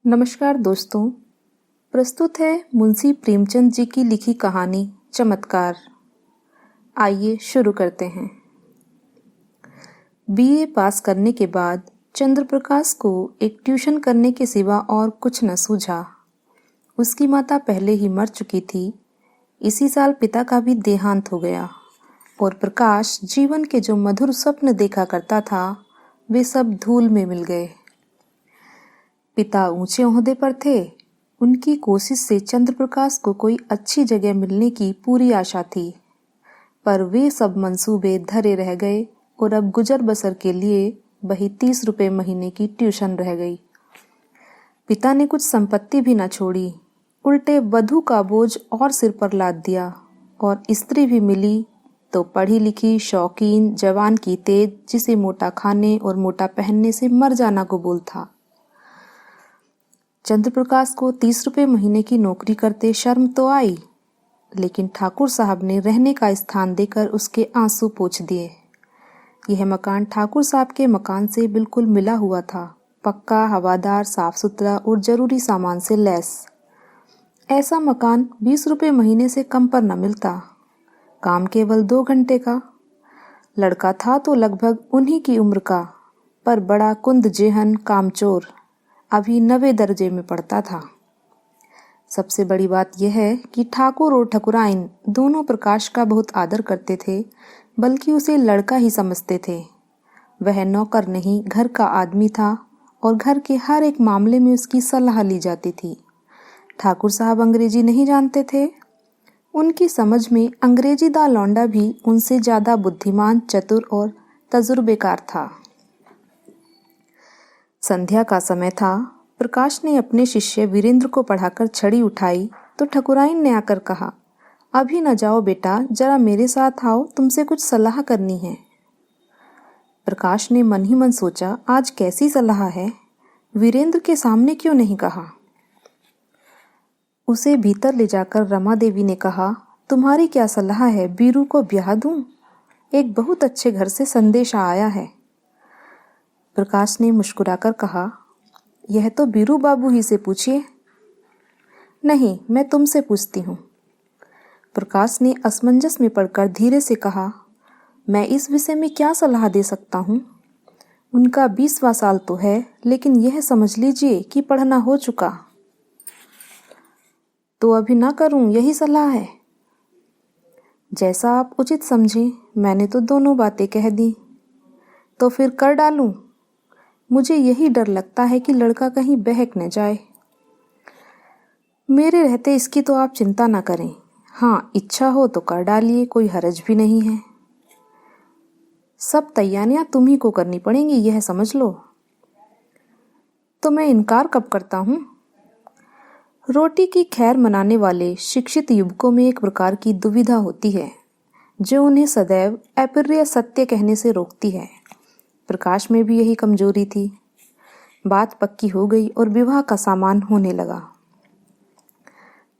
नमस्कार दोस्तों। प्रस्तुत है मुंशी प्रेमचंद जी की लिखी कहानी चमत्कार। आइए शुरू करते हैं। बीए पास करने के बाद चंद्रप्रकाश को एक ट्यूशन करने के सिवा और कुछ न सूझा। उसकी माता पहले ही मर चुकी थी। इसी साल पिता का भी देहांत हो गया और प्रकाश जीवन के जो मधुर स्वप्न देखा करता था वे सब धूल में मिल गए। पिता ऊंचे ओहदे पर थे। उनकी कोशिश से चंद्रप्रकाश को कोई अच्छी जगह मिलने की पूरी आशा थी, पर वे सब मंसूबे धरे रह गए और अब गुजर बसर के लिए वही 30 रुपये महीने की ट्यूशन रह गई। पिता ने कुछ संपत्ति भी न छोड़ी, उल्टे वधू का बोझ और सिर पर लाद दिया। और स्त्री भी मिली तो पढ़ी लिखी, शौकीन, जवान की तेज, जिसे मोटा खाने और मोटा पहनने से मर जाना कबूल था। चंद्रप्रकाश को 30 रुपये महीने की नौकरी करते शर्म तो आई, लेकिन ठाकुर साहब ने रहने का स्थान देकर उसके आंसू पोंछ दिए। यह मकान ठाकुर साहब के मकान से बिल्कुल मिला हुआ था, पक्का, हवादार, साफ सुथरा और जरूरी सामान से लैस। ऐसा मकान 20 रुपये महीने से कम पर न मिलता। काम केवल 2 घंटे का। लड़का था तो लगभग उन्हीं की उम्र का, पर बड़ा कुंद जेहन, कामचोर, अभी 9वें दर्जे में पढ़ता था। सबसे बड़ी बात यह है कि ठाकुर और ठकुराइन दोनों प्रकाश का बहुत आदर करते थे, बल्कि उसे लड़का ही समझते थे। वह नौकर नहीं, घर का आदमी था और घर के हर एक मामले में उसकी सलाह ली जाती थी। ठाकुर साहब अंग्रेजी नहीं जानते थे। उनकी समझ में अंग्रेजीदा लौंडा भी उनसे ज़्यादा बुद्धिमान, चतुर और तजुर्बेकार था। संध्या का समय था। प्रकाश ने अपने शिष्य वीरेंद्र को पढ़ाकर छड़ी उठाई तो ठकुराइन ने आकर कहा, अभी न जाओ बेटा, जरा मेरे साथ आओ, तुमसे कुछ सलाह करनी है। प्रकाश ने मन ही मन सोचा, आज कैसी सलाह है? वीरेंद्र के सामने क्यों नहीं कहा? उसे भीतर ले जाकर रमा देवी ने कहा, तुम्हारी क्या सलाह है? बीरू को ब्याह दूं? एक बहुत अच्छे घर से संदेशा आया है। प्रकाश ने मुस्कुराकर कहा, यह तो बीरू बाबू ही से पूछिए। नहीं, मैं तुमसे पूछती हूँ। प्रकाश ने असमंजस में पड़कर धीरे से कहा, मैं इस विषय में क्या सलाह दे सकता हूँ? उनका 20वां साल तो है, लेकिन यह समझ लीजिए कि पढ़ना हो चुका। तो अभी ना करूँ, यही सलाह है? जैसा आप उचित समझें। मैंने तो दोनों बातें कह दी। तो फिर कर डालूं? मुझे यही डर लगता है कि लड़का कहीं बहक न जाए। मेरे रहते इसकी तो आप चिंता न करें। हाँ, इच्छा हो तो कर डालिए, कोई हरज भी नहीं है। सब तैयारियां तुम्ही को करनी पड़ेंगी, यह समझ लो। तो मैं इनकार कब करता हूँ? रोटी की खैर मनाने वाले शिक्षित युवकों में एक प्रकार की दुविधा होती है, जो उन्हें सदैव अप्रिय सत्य कहने से रोकती है। प्रकाश में भी यही कमजोरी थी। बात पक्की हो गई और विवाह का सामान होने लगा।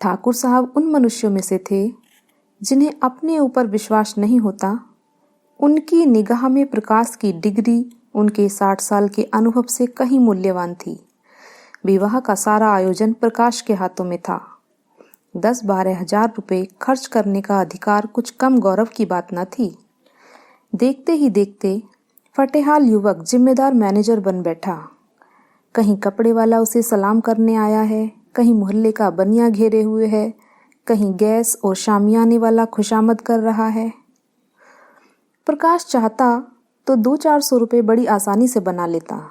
ठाकुर साहब उन मनुष्यों में से थे जिन्हें अपने ऊपर विश्वास नहीं होता। उनकी निगाह में प्रकाश की डिग्री उनके 60 साल के अनुभव से कहीं मूल्यवान थी। विवाह का सारा आयोजन प्रकाश के हाथों में था। 10-12 हजार रुपये खर्च करने का अधिकार कुछ कम गौरव की बात न थी। देखते ही देखते फटेहाल युवक जिम्मेदार मैनेजर बन बैठा। कहीं कपड़े वाला उसे सलाम करने आया है, कहीं मोहल्ले का बनिया घेरे हुए है, कहीं गैस और शामियाने वाला खुशामद कर रहा है। प्रकाश चाहता तो 200-400 रुपये बड़ी आसानी से बना लेता,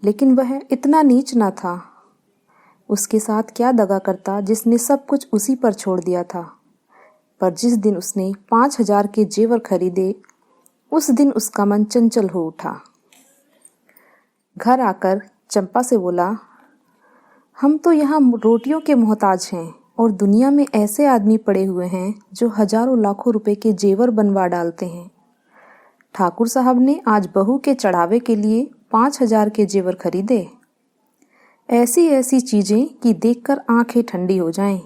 लेकिन वह इतना नीच न था। उसके साथ क्या दगा करता जिसने सब कुछ उसी पर छोड़ दिया था। पर जिस दिन उसने 5,000 के जेवर खरीदे, उस दिन उसका मन चंचल हो उठा। घर आकर चंपा से बोला, हम तो यहाँ रोटियों के मोहताज हैं और दुनिया में ऐसे आदमी पड़े हुए हैं जो हजारों लाखों रुपए के जेवर बनवा डालते हैं। ठाकुर साहब ने आज बहू के चढ़ावे के लिए 5,000 के जेवर खरीदे। ऐसी ऐसी चीजें कि देखकर आंखें ठंडी हो जाएं।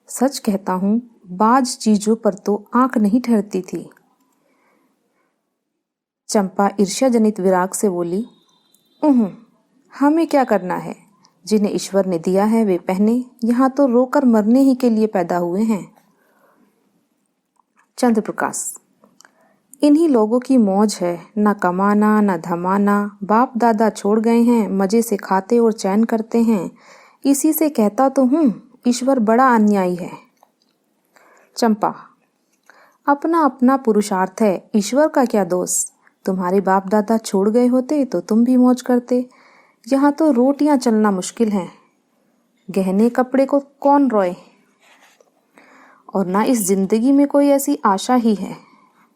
सच कहता हूँ, बाज चीजों पर तो आंख नहीं ठहरती थी। चंपा ईर्ष्या जनित विराग से बोली, हमें क्या करना है? जिन्हें ईश्वर ने दिया है वे पहने, यहाँ तो रोकर मरने ही के लिए पैदा हुए हैं। चंद्रप्रकाश, इन्हीं लोगों की मौज है, न कमाना न धमाना, बाप दादा छोड़ गए हैं, मजे से खाते और चैन करते हैं। इसी से कहता तो हूँ ईश्वर बड़ा अन्यायी है। चंपा, अपना अपना पुरुषार्थ है, ईश्वर का क्या दोष। तुम्हारे बाप दादा छोड़ गए होते तो तुम भी मौज करते। यहाँ तो रोटियां चलना मुश्किल है, गहने कपड़े को कौन रोए। और ना इस जिंदगी में कोई ऐसी आशा ही है,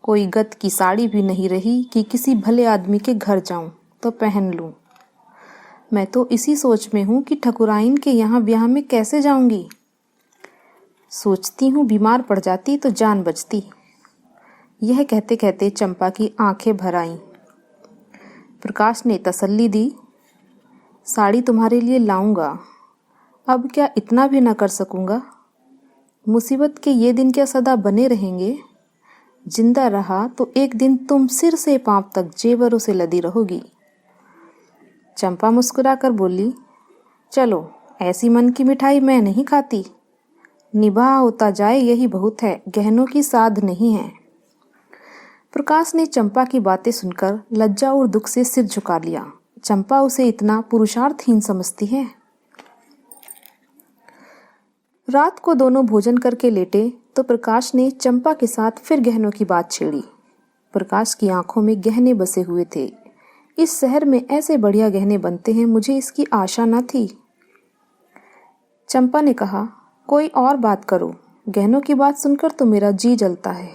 कोई गत की साड़ी भी नहीं रही कि किसी भले आदमी के घर जाऊं तो पहन लूं। मैं तो इसी सोच में हूं कि ठकुराइन के यहाँ ब्याह में कैसे जाऊंगी। सोचती हूँ बीमार पड़ जाती तो जान बचती। यह कहते कहते चंपा की आंखें भर आईं। प्रकाश ने तसल्ली दी, साड़ी तुम्हारे लिए लाऊंगा। अब क्या इतना भी न कर सकूंगा। मुसीबत के ये दिन क्या सदा बने रहेंगे। जिंदा रहा तो एक दिन तुम सिर से पांव तक जेवरों से लदी रहोगी। चंपा मुस्कुराकर बोली, चलो, ऐसी मन की मिठाई मैं नहीं खाती। निभाह होता जाए यही बहुत है, गहनों की साध नहीं है। प्रकाश ने चंपा की बातें सुनकर लज्जा और दुख से सिर झुका लिया। चंपा उसे इतना पुरुषार्थहीन समझती है। रात को दोनों भोजन करके लेटे तो प्रकाश ने चंपा के साथ फिर गहनों की बात छेड़ी। प्रकाश की आंखों में गहने बसे हुए थे। इस शहर में ऐसे बढ़िया गहने बनते हैं, मुझे इसकी आशा न थी। चंपा ने कहा, कोई और बात करो, गहनों की बात सुनकर तो मेरा जी जलता है।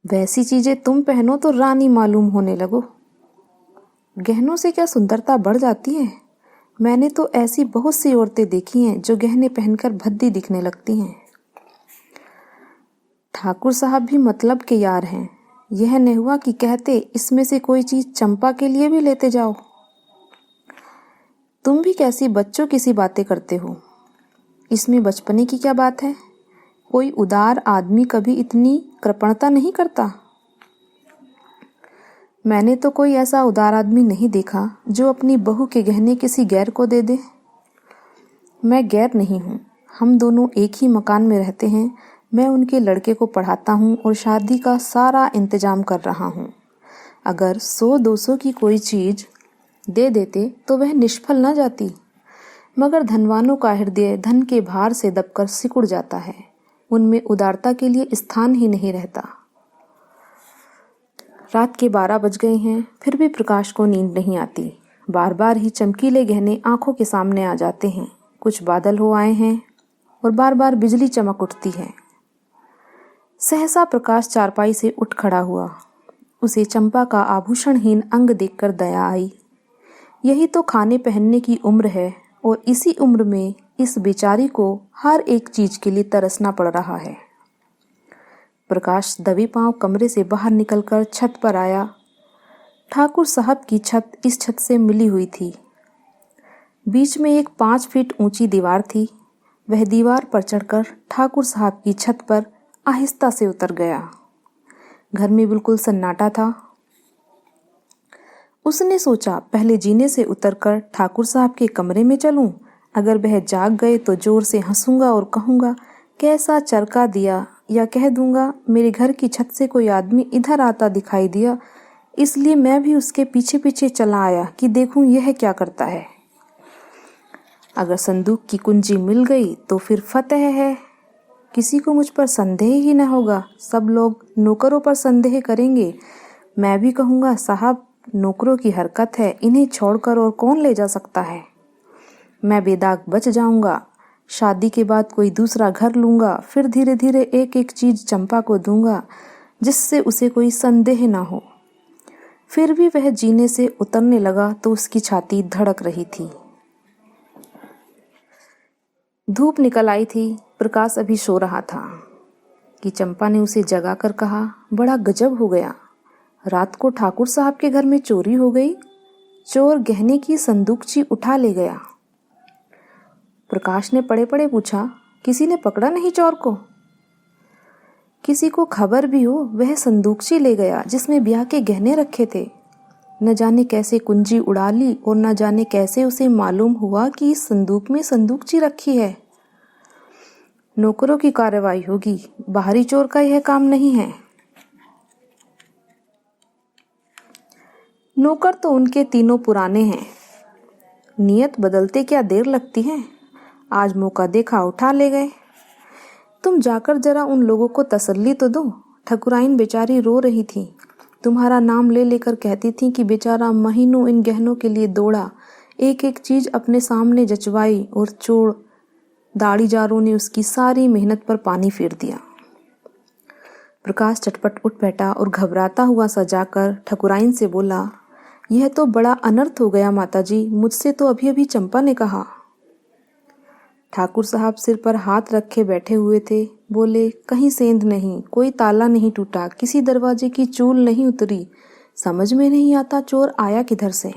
वैसी चीजें तुम पहनो तो रानी मालूम होने लगो। गहनों से क्या सुंदरता बढ़ जाती है। मैंने तो ऐसी बहुत सी औरतें देखी हैं जो गहने पहनकर भद्दी दिखने लगती हैं। ठाकुर साहब भी मतलब के यार हैं। यह नहीं हुआ कि कहते इसमें से कोई चीज चंपा के लिए भी लेते जाओ। तुम भी कैसी बच्चों की सी बातें करते हो। इसमें बचपने की क्या बात है। कोई उदार आदमी कभी इतनी कृपणता नहीं करता। मैंने तो कोई ऐसा उदार आदमी नहीं देखा जो अपनी बहू के गहने किसी गैर को दे दे। मैं गैर नहीं हूँ, हम दोनों एक ही मकान में रहते हैं। मैं उनके लड़के को पढ़ाता हूँ और शादी का सारा इंतजाम कर रहा हूँ। अगर 100-200 की कोई चीज दे देते तो वह निष्फल न जाती। मगर धनवानों का हृदय धन के भार से दबकर सिकुड़ जाता है। उनमें उदारता के लिए स्थान ही नहीं रहता। रात के 12 बज गए हैं, फिर भी प्रकाश को नींद नहीं आती। बार बार ही चमकीले गहने आंखों के सामने आ जाते हैं। कुछ बादल हो आए हैं और बार बार बिजली चमक उठती है। सहसा प्रकाश चारपाई से उठ खड़ा हुआ। उसे चंपा का आभूषणहीन अंग देखकर दया आई। यही तो खाने पहनने की उम्र है और इसी उम्र में इस बेचारी को हर एक चीज के लिए तरसना पड़ रहा है। प्रकाश दबे पांव कमरे से बाहर निकलकर छत पर आया। ठाकुर साहब की छत इस छत से मिली हुई थी। बीच में एक 5 फीट ऊंची दीवार थी। वह दीवार पर चढ़कर ठाकुर साहब की छत पर आहिस्ता से उतर गया। घर में बिल्कुल सन्नाटा था। उसने सोचा, पहले जीने से उतरकर ठाकुर साहब के कमरे में चलूं। अगर वह जाग गए तो जोर से हंसूंगा और कहूंगा, कैसा चरका दिया, या कह दूंगा, मेरे घर की छत से कोई आदमी इधर आता दिखाई दिया, इसलिए मैं भी उसके पीछे पीछे चला आया कि देखूं यह क्या करता है। अगर संदूक की कुंजी मिल गई तो फिर फतेह है। किसी को मुझ पर संदेह ही न होगा। सब लोग नौकरों पर संदेह करेंगे। मैं भी कहूंगा, साहब नौकरों की हरकत है, इन्हें छोड़कर और कौन ले जा सकता है। मैं बेदाग बच जाऊंगा। शादी के बाद कोई दूसरा घर लूंगा। फिर धीरे धीरे एक एक चीज चंपा को दूंगा जिससे उसे कोई संदेह ना हो। फिर भी वह जीने से उतरने लगा तो उसकी छाती धड़क रही थी। धूप निकल आई थी। प्रकाश अभी सो रहा था कि चंपा ने उसे जगाकर कहा, बड़ा गजब हो गया। रात को ठाकुर साहब के घर में चोरी हो गई। चोर गहने की संदूकची उठा ले गया। प्रकाश ने पड़े पड़े पूछा, किसी ने पकड़ा नहीं चोर को? किसी को खबर भी हो, वह संदूकची ले गया जिसमें ब्याह के गहने रखे थे। न जाने कैसे कुंजी उड़ा ली और न जाने कैसे उसे मालूम हुआ कि इस संदूक में संदूकची रखी है। नौकरों की कार्रवाई होगी, बाहरी चोर का यह काम नहीं है। नौकर तो उनके तीनों पुराने हैं, नियत बदलते क्या देर लगती है। आज मौका देखा उठा ले गए। तुम जाकर जरा उन लोगों को तसल्ली तो दो। ठकुराइन बेचारी रो रही थी, तुम्हारा नाम ले लेकर कहती थी कि बेचारा महीनों इन गहनों के लिए दौड़ा, एक एक चीज अपने सामने जचवाई और चोर दाढ़ीदारों ने उसकी सारी मेहनत पर पानी फेर दिया। प्रकाश चटपट उठ बैठा और घबराता हुआ सजाकर ठकुराइन से बोला, यह तो बड़ा अनर्थ हो गया माताजी, मुझसे तो अभी अभी चंपा ने कहा। ठाकुर साहब सिर पर हाथ रखे बैठे हुए थे। बोले, कहीं सेंध नहीं, कोई ताला नहीं टूटा, किसी दरवाजे की चूल नहीं उतरी, समझ में नहीं आता चोर आया किधर से।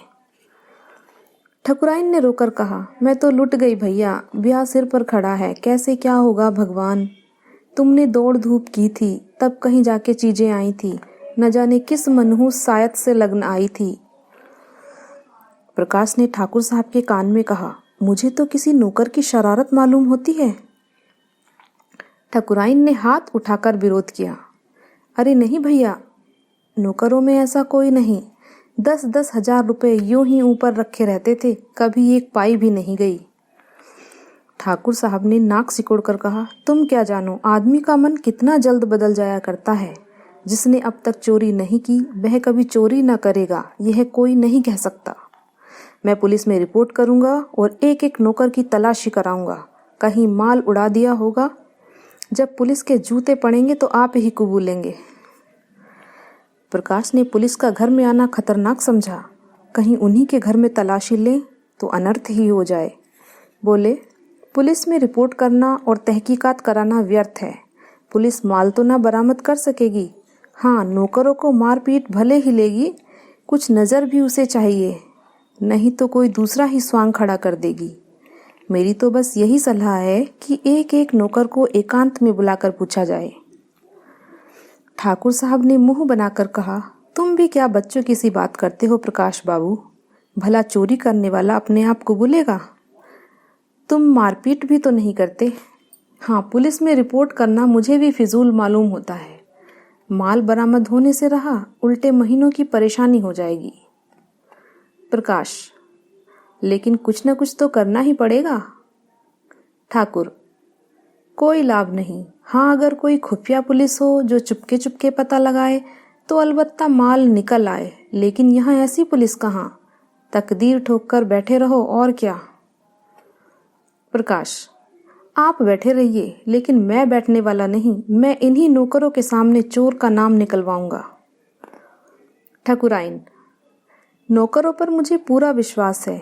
ठकुराइन ने रोकर कहा, मैं तो लुट गई भैया, ब्याह सिर पर खड़ा है, कैसे क्या होगा भगवान। तुमने दौड़ धूप की थी, तब कहीं जाके चीजें आई थी, न जाने किस मनहूस सायत से लगन आई थी। प्रकाश ने ठाकुर साहब के कान में कहा, मुझे तो किसी नौकर की शरारत मालूम होती है। ठकुराइन ने हाथ उठाकर विरोध किया, अरे नहीं भैया, नौकरों में ऐसा कोई नहीं, 10-10 हजार रुपए यूं ही ऊपर रखे रहते थे, कभी एक पाई भी नहीं गई। ठाकुर साहब ने नाक सिकोड़कर कहा, तुम क्या जानो, आदमी का मन कितना जल्द बदल जाया करता है। जिसने अब तक चोरी नहीं की वह कभी चोरी न करेगा, यह कोई नहीं कह सकता। मैं पुलिस में रिपोर्ट करूंगा और एक एक नौकर की तलाशी कराऊंगा, कहीं माल उड़ा दिया होगा। जब पुलिस के जूते पड़ेंगे तो आप ही कबूलेंगे। प्रकाश ने पुलिस का घर में आना खतरनाक समझा, कहीं उन्हीं के घर में तलाशी लें तो अनर्थ ही हो जाए। बोले, पुलिस में रिपोर्ट करना और तहकीकात कराना व्यर्थ है, पुलिस माल तो ना बरामद कर सकेगी। हाँ, नौकरों को मारपीट भले ही लेगी, कुछ नज़र भी उसे चाहिए, नहीं तो कोई दूसरा ही स्वांग खड़ा कर देगी। मेरी तो बस यही सलाह है कि एक एक नौकर को एकांत में बुलाकर पूछा जाए। ठाकुर साहब ने मुंह बनाकर कहा, तुम भी क्या बच्चों की सी बात करते हो प्रकाश बाबू, भला चोरी करने वाला अपने आप को भूलेगा। तुम मारपीट भी तो नहीं करते। हाँ, पुलिस में रिपोर्ट करना मुझे भी फिजूल मालूम होता है, माल बरामद होने से रहा, उल्टे महीनों की परेशानी हो जाएगी। प्रकाश, लेकिन कुछ न कुछ तो करना ही पड़ेगा। ठाकुर, कोई लाभ नहीं। हाँ, अगर कोई खुफिया पुलिस हो जो चुपके चुपके पता लगाए तो अलबत्ता माल निकल आए, लेकिन यहाँ ऐसी पुलिस कहाँ, तकदीर ठोक कर बैठे रहो और क्या। प्रकाश, आप बैठे रहिए, लेकिन मैं बैठने वाला नहीं, मैं इन्हीं नौकरों के सामने चोर का नाम निकलवाऊंगा। ठकुराइन, नौकरों पर मुझे पूरा विश्वास है,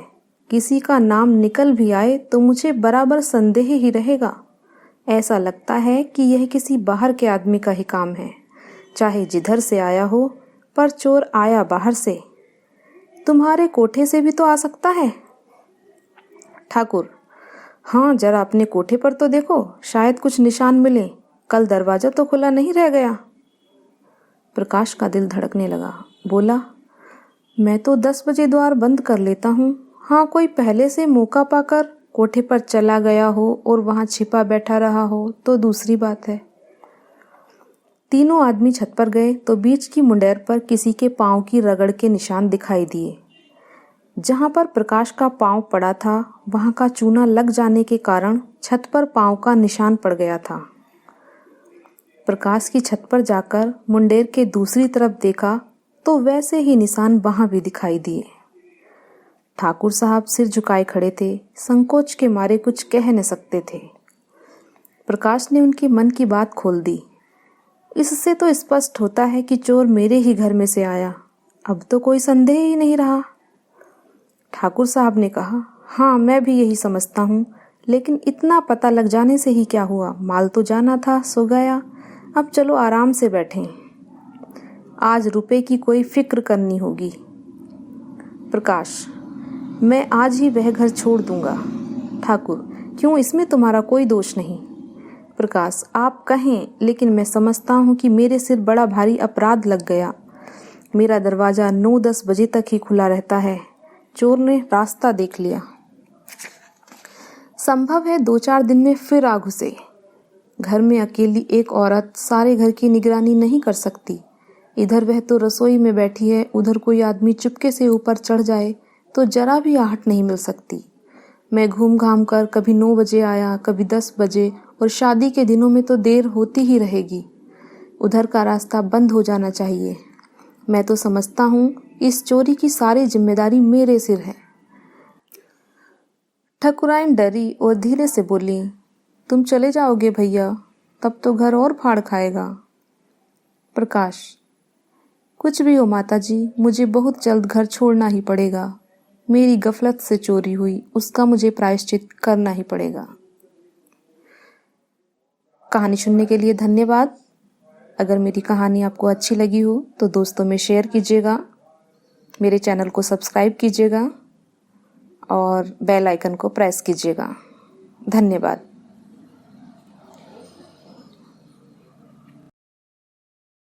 किसी का नाम निकल भी आए तो मुझे बराबर संदेह ही रहेगा। ऐसा लगता है कि यह किसी बाहर के आदमी का ही काम है, चाहे जिधर से आया हो, पर चोर आया बाहर से। तुम्हारे कोठे से भी तो आ सकता है। ठाकुर, हाँ, जरा अपने कोठे पर तो देखो, शायद कुछ निशान मिले, कल दरवाजा तो खुला नहीं रह गया। प्रकाश का दिल धड़कने लगा। बोला, मैं तो 10 बजे द्वार बंद कर लेता हूँ। हाँ, कोई पहले से मौका पाकर कोठे पर चला गया हो और वहां छिपा बैठा रहा हो तो दूसरी बात है। तीनों आदमी छत पर गए तो बीच की मुंडेर पर किसी के पांव की रगड़ के निशान दिखाई दिए। जहां पर प्रकाश का पांव पड़ा था वहां का चूना लग जाने के कारण छत पर पांव का निशान पड़ गया था। प्रकाश की छत पर जाकर मुंडेर के दूसरी तरफ देखा तो वैसे ही निशान वहां भी दिखाई दिए। ठाकुर साहब सिर झुकाए खड़े थे, संकोच के मारे कुछ कह न सकते थे। प्रकाश ने उनके मन की बात खोल दी। इससे तो स्पष्ट होता है कि चोर मेरे ही घर में से आया, अब तो कोई संदेह ही नहीं रहा। ठाकुर साहब ने कहा, हाँ, मैं भी यही समझता हूँ, लेकिन इतना पता लग जाने से ही क्या हुआ, माल तो जाना था, सो गया, अब चलो आराम से बैठें। आज रुपए की कोई फिक्र करनी होगी। प्रकाश, मैं आज ही वह घर छोड़ दूंगा। ठाकुर, क्यों, इसमें तुम्हारा कोई दोष नहीं। प्रकाश, आप कहें, लेकिन मैं समझता हूँ कि मेरे सिर बड़ा भारी अपराध लग गया। मेरा दरवाज़ा 9-10 बजे तक ही खुला रहता है। चोर ने रास्ता देख लिया। संभव है 2-4 दिन में फिर आ घुसे। घर में अकेली एक औरत सारे घर की निगरानी नहीं कर सकती। इधर वह तो रसोई में बैठी है, उधर कोई आदमी चुपके से ऊपर चढ़ जाए तो जरा भी आहट नहीं मिल सकती। मैं घूम घाम कर कभी 9 बजे आया, कभी 10 बजे, और शादी के दिनों में तो देर होती ही रहेगी। उधर का रास्ता बंद हो जाना चाहिए। मैं तो समझता हूँ इस चोरी की सारी जिम्मेदारी मेरे सिर है। ठकुराइन डरी और धीरे से बोली, तुम चले जाओगे भैया, तब तो घर और फाड़ खाएगा। प्रकाश, कुछ भी हो माताजी, मुझे बहुत जल्द घर छोड़ना ही पड़ेगा। मेरी गफलत से चोरी हुई, उसका मुझे प्रायश्चित करना ही पड़ेगा। कहानी सुनने के लिए धन्यवाद। अगर मेरी कहानी आपको अच्छी लगी हो तो दोस्तों में शेयर कीजिएगा, मेरे चैनल को सब्सक्राइब कीजिएगा और बेल आइकन को प्रेस कीजिएगा। धन्यवाद।